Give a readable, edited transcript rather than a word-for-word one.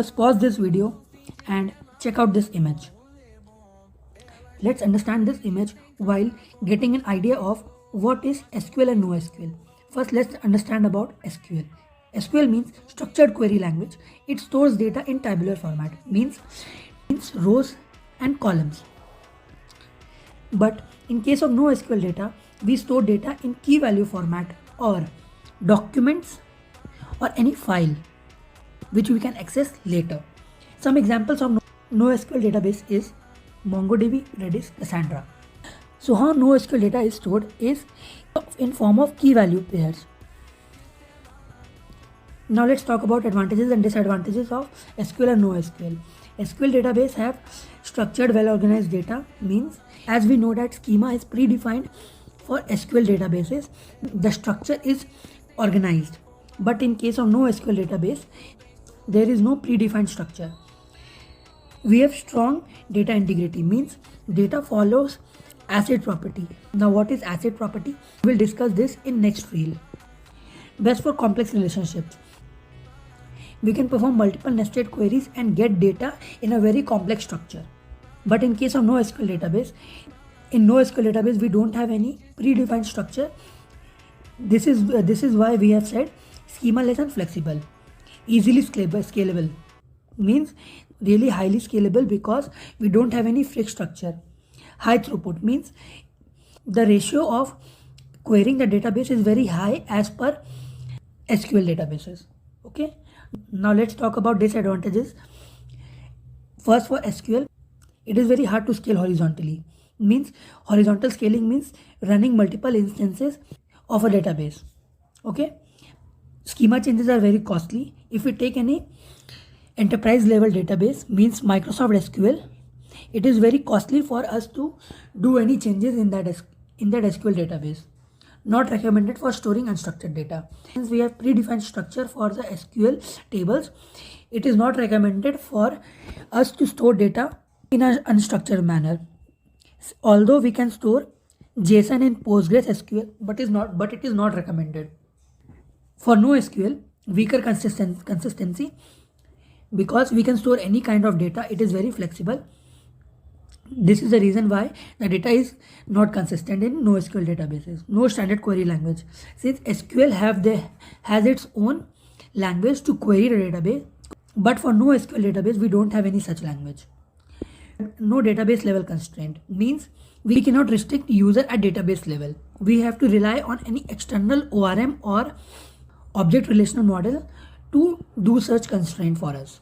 First pause this video and check out this image. Let's understand this image while getting an idea of what is SQL and NoSQL. First, let's understand about SQL. SQL means structured query language. It stores data in tabular format, means rows and columns. But in case of NoSQL data, we store data in key value format or documents or any file which we can access later. Some examples of NoSQL database is MongoDB, Redis, Cassandra. So how NoSQL data is stored is in form of key value pairs. Now let's talk about advantages and disadvantages of SQL and NoSQL. SQL database have structured well-organized data, means as we know that schema is predefined for SQL databases, the structure is organized. But in case of NoSQL database, there is no predefined structure. We have strong data integrity, means data follows ACID property. Now what is ACID property? We'll discuss this in next reel. Best for complex relationships. We can perform multiple nested queries and get data in a very complex structure. But in case of NoSQL database, in NoSQL database we don't have any predefined structure. This is why we have said schemaless and flexible. Easily scalable means really highly scalable because we don't have any fixed structure. High throughput means the ratio of querying the database is very high as per SQL databases. Okay. Now let's talk about disadvantages. First, for SQL, it is very hard to scale horizontally. Means horizontal scaling means running multiple instances of a database. Okay. Schema changes are very costly. If we take any enterprise level database, means Microsoft SQL, it is very costly for us to do any changes in that SQL database. Not recommended for storing unstructured data. Since we have predefined structure for the SQL tables, it is not recommended for us to store data in an unstructured manner. Although we can store JSON in PostgreSQL, but it is not recommended. For NoSQL, weaker consistency because we can store any kind of data. It is very flexible. This is the reason why the data is not consistent in NoSQL databases. No standard query language. Since SQL has its own language to query the database, but for NoSQL database we don't have any such language. No database level constraint means we cannot restrict user at database level. We have to rely on any external ORM or object relational model to do such constraint for us.